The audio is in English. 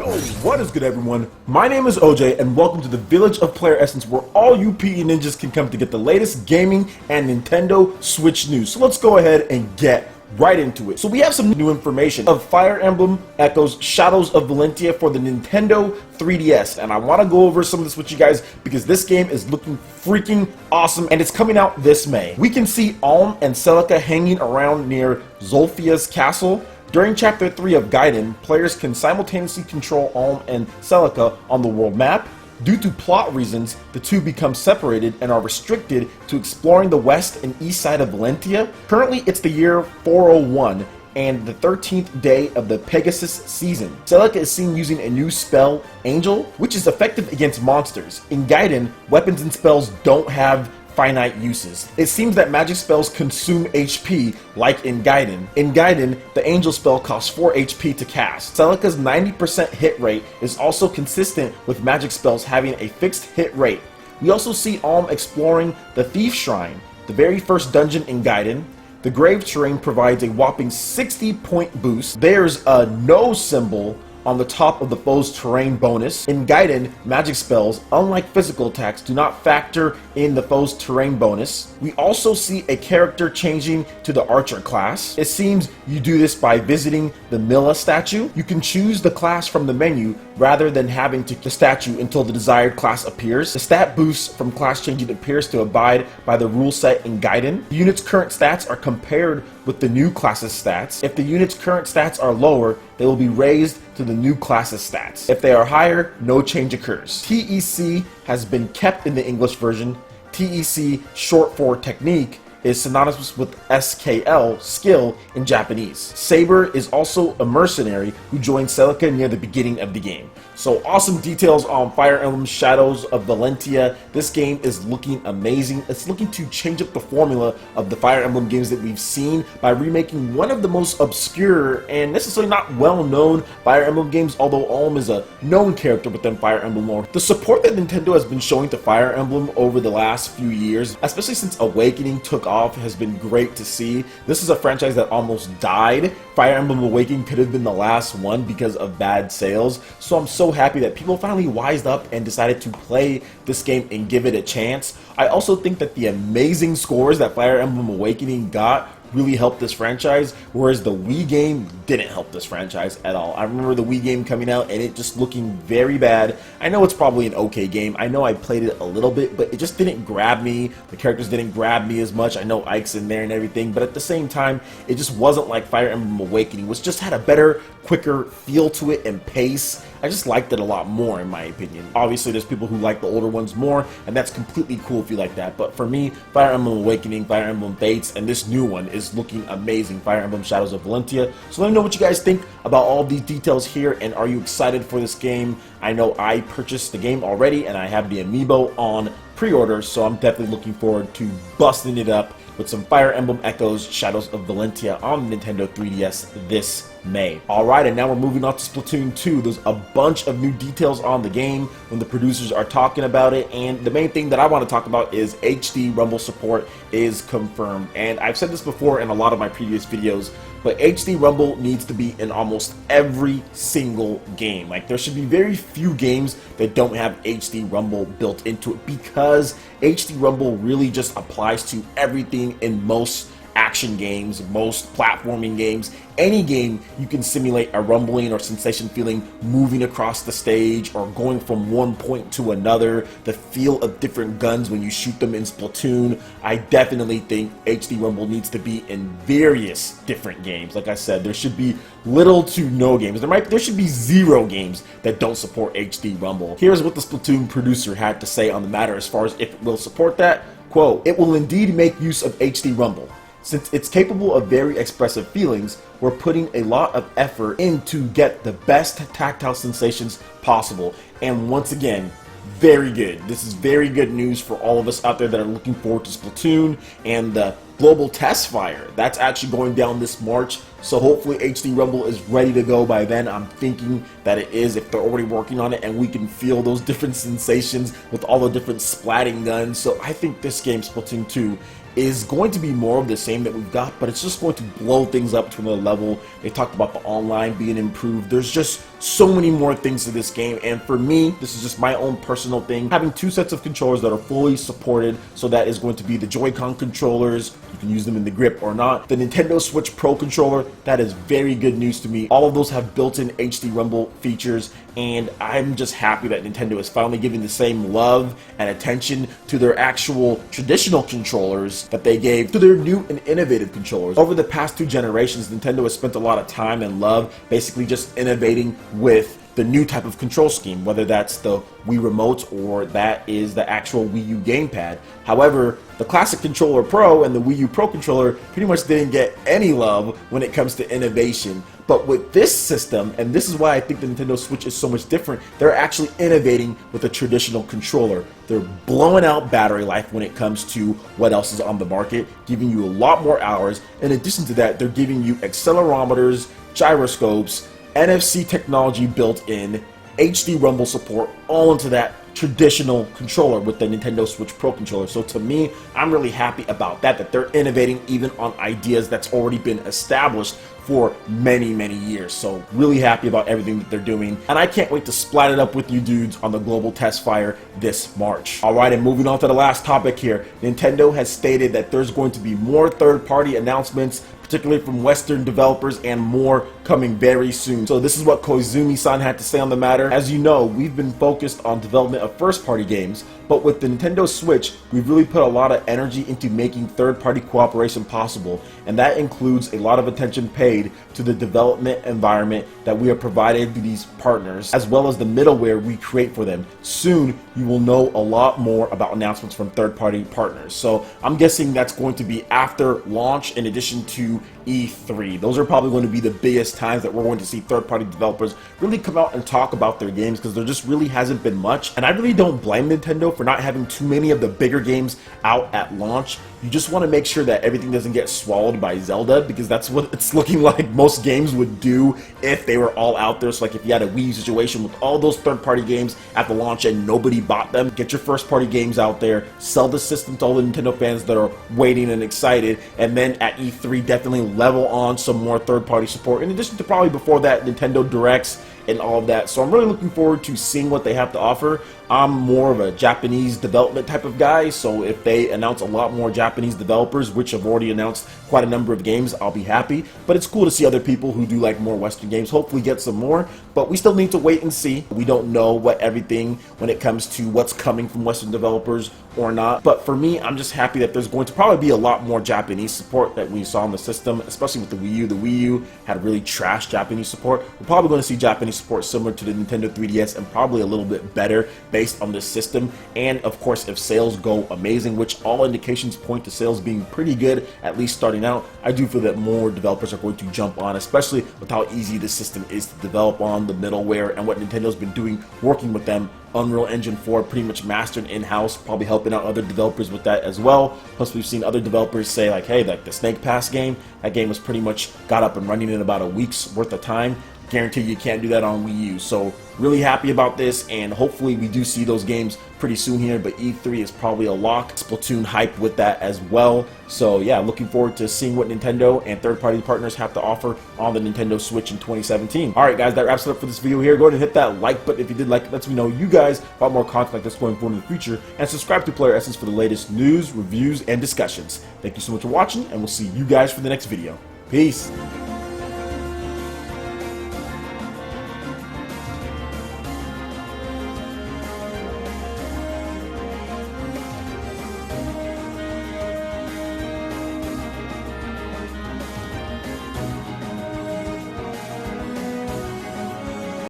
Yo, what is good everyone? My name is OJ and welcome to the village of PlayerEssence where all you PE ninjas can come to get the latest gaming and Nintendo Switch news. So let's go ahead and get right into it. So we have some new information of Fire Emblem Echoes Shadows of Valentia for the Nintendo 3DS, and I want to go over some of this with you guys because this game is looking freaking awesome and it's coming out this May. We can see Alm and Celica hanging around near Zolfia's castle. During Chapter 3 of Gaiden, players can simultaneously control Alm and Celica on the world map. Due to plot reasons, the two become separated and are restricted to exploring the west and east side of Valentia. Currently, it's the year 401 and the 13th day of the Pegasus season. Celica is seen using a new spell, Angel, which is effective against monsters. In Gaiden, weapons and spells don't have finite uses. It seems that magic spells consume HP like in Gaiden. In Gaiden, the Angel spell costs 4 HP to cast. Celica's 90% hit rate is also consistent with magic spells having a fixed hit rate. We also see Alm exploring the Thief Shrine, the very first dungeon in Gaiden. The grave terrain provides a whopping 60-point boost. There's a no symbol on the top of the foe's terrain bonus. In Gaiden, magic spells, unlike physical attacks, do not factor in the foe's terrain bonus. We also see a character changing to the Archer class. It seems you do this by visiting the Milla statue. You can choose the class from the menu rather than having to the statue until the desired class appears. The stat boost from class changing appears to abide by the rule set in Gaiden. The unit's current stats are compared with the new class's stats. If the unit's current stats are lower, they will be raised to the new class's stats. If they are higher, no change occurs. TEC has been kept in the English version. TEC, short for technique, is synonymous with SKL, skill, in Japanese. Saber is also a mercenary who joined Celica near the beginning of the game. So awesome details on Fire Emblem Shadows of Valentia. This game is looking amazing. It's looking to change up the formula of the Fire Emblem games that we've seen by remaking one of the most obscure and necessarily not well-known Fire Emblem games, although Alm is a known character within Fire Emblem lore. The support that Nintendo has been showing to Fire Emblem over the last few years, especially since Awakening took off, has been great to see. This is a franchise that almost died. Fire Emblem Awakening could have been the last one because of bad sales, so I'm so happy that people finally wised up and decided to play this game and give it a chance. I also think that the amazing scores that Fire Emblem Awakening got really helped this franchise, whereas the Wii game didn't help this franchise at all. I remember the Wii game coming out and it just looking very bad. I know it's probably an okay game. I know I played it a little bit, but it just didn't grab me. The characters didn't grab me as much. I know Ike's in there and everything, but at the same time, it just wasn't like Fire Emblem Awakening, which just had a better, quicker feel to it and pace. I just liked it a lot more, in my opinion. Obviously, there's people who like the older ones more, and that's completely cool if you like that. But for me, Fire Emblem Awakening, Fire Emblem Fates, and this new one is looking amazing, Fire Emblem Shadows of Valentia. So let me know what you guys think about all these details here, and are you excited for this game? I know I purchased the game already, and I have the amiibo on pre-order, so I'm definitely looking forward to busting it up with some Fire Emblem Echoes Shadows of Valentia on Nintendo 3DS this May. Alright, and now we're moving on to Splatoon 2. There's a bunch of new details on the game when the producers are talking about it, and the main thing that I want to talk about is HD Rumble support is confirmed. And I've said this before in a lot of my previous videos, but HD Rumble needs to be in almost every single game. Like, there should be very few games that don't have HD Rumble built into it, because HD Rumble really just applies to everything in most action games, most platforming games. Any game you can simulate a rumbling or sensation feeling moving across the stage or going from one point to another, the feel of different guns when you shoot them in Splatoon. I definitely think HD Rumble needs to be in various different games. Like I said, there should be little to no games. There should be 0 games that don't support HD Rumble. Here's what the Splatoon producer had to say on the matter as far as if it will support that. Quote, "It will indeed make use of HD Rumble. Since it's capable of very expressive feelings, we're putting a lot of effort in to get the best tactile sensations possible." And once again, very good. This is very good news for all of us out there that are looking forward to Splatoon and the global test fire. That's actually going down this March, so hopefully HD Rumble is ready to go by then. I'm thinking that it is, if they're already working on it, and we can feel those different sensations with all the different splatting guns. So I think this game, Splatoon 2, is going to be more of the same that we've got, but it's just going to blow things up to another level. They talked about the online being improved. There's just so many more things to this game, and for me, this is just my own personal thing. Having two sets of controllers that are fully supported, so that is going to be the Joy-Con controllers. You can use them in the grip or not. The Nintendo Switch Pro controller, that is very good news to me. All of those have built-in HD Rumble features, and I'm just happy that Nintendo is finally giving the same love and attention to their actual traditional controllers that they gave to their new and innovative controllers. Over the past 2 generations, Nintendo has spent a lot of time and love basically just innovating with the new type of control scheme, whether that's the Wii Remote or that is the actual Wii U gamepad. However, the Classic Controller Pro and the Wii U Pro controller pretty much didn't get any love when it comes to innovation. But with this system, and this is why I think the Nintendo Switch is so much different, they're actually innovating with a traditional controller. They're blowing out battery life when it comes to what else is on the market, giving you a lot more hours. In addition to that, they're giving you accelerometers, gyroscopes, NFC technology built in, HD Rumble support, all into that traditional controller with the Nintendo Switch Pro controller. So to me, I'm really happy about that they're innovating even on ideas that's already been established for many years. So really happy about everything that they're doing, and I can't wait to splat it up with you dudes on the global test fire this March. Alright, and moving on to the last topic here, Nintendo has stated that there's going to be more third-party announcements, particularly from Western developers, and more coming very soon. So this is what Koizumi-san had to say on the matter. As you know, we've been focused on development of first-party games, but with the Nintendo Switch, we've really put a lot of energy into making third-party cooperation possible, and that includes a lot of attention paid to the development environment that we have provided to these partners, as well as the middleware we create for them. Soon, you will know a lot more about announcements from third-party partners. So I'm guessing that's going to be after launch, in addition to E3. Those are probably going to be the biggest times that we're going to see third-party developers really come out and talk about their games, because there just really hasn't been much. And I really don't blame Nintendo for not having too many of the bigger games out at launch. You just want to make sure that everything doesn't get swallowed by Zelda, because that's what it's looking like most games would do if they were all out there. So like if you had a Wii U situation with all those third-party games at the launch and nobody bought them, get your first-party games out there, sell the system to all the Nintendo fans that are waiting and excited, and then at E3 definitely level on some more third-party support, in addition to probably before that Nintendo Directs and all of that. So I'm really looking forward to seeing what they have to offer. I'm more of a Japanese development type of guy, so if they announce a lot more Japanese developers, which have already announced quite a number of games, I'll be happy. But it's cool to see other people who do like more Western games hopefully get some more, but we still need to wait and see. We don't know what everything when it comes to what's coming from Western developers or not. But for me, I'm just happy that there's going to probably be a lot more Japanese support that we saw in the system, especially with the Wii U. The Wii U had really trash Japanese support. We're probably going to see Japanese support similar to the Nintendo 3DS, and probably a little bit better based on this system. And of course, if sales go amazing, which all indications point to sales being pretty good, at least starting out, I do feel that more developers are going to jump on, especially with how easy the system is to develop on, the middleware, and what Nintendo's been doing working with them. Unreal Engine 4 pretty much mastered in-house, probably helping out other developers with that as well. Plus we've seen other developers say like, hey, like the Snake Pass game, that game was pretty much got up and running in about a week's worth of time. Guarantee you can't do that on Wii U. So really happy about this, and hopefully we do see those games pretty soon here, but E3 is probably a lock. Splatoon hype with that as well. So yeah, looking forward to seeing what Nintendo and third-party partners have to offer on the Nintendo Switch in 2017. Alright guys, that wraps it up for this video here. Go ahead and hit that like button if you did like it. Lets me know you guys want more content like this going forward in the future, and subscribe to PlayerEssence for the latest news, reviews, and discussions. Thank you so much for watching, and we'll see you guys for the next video. Peace!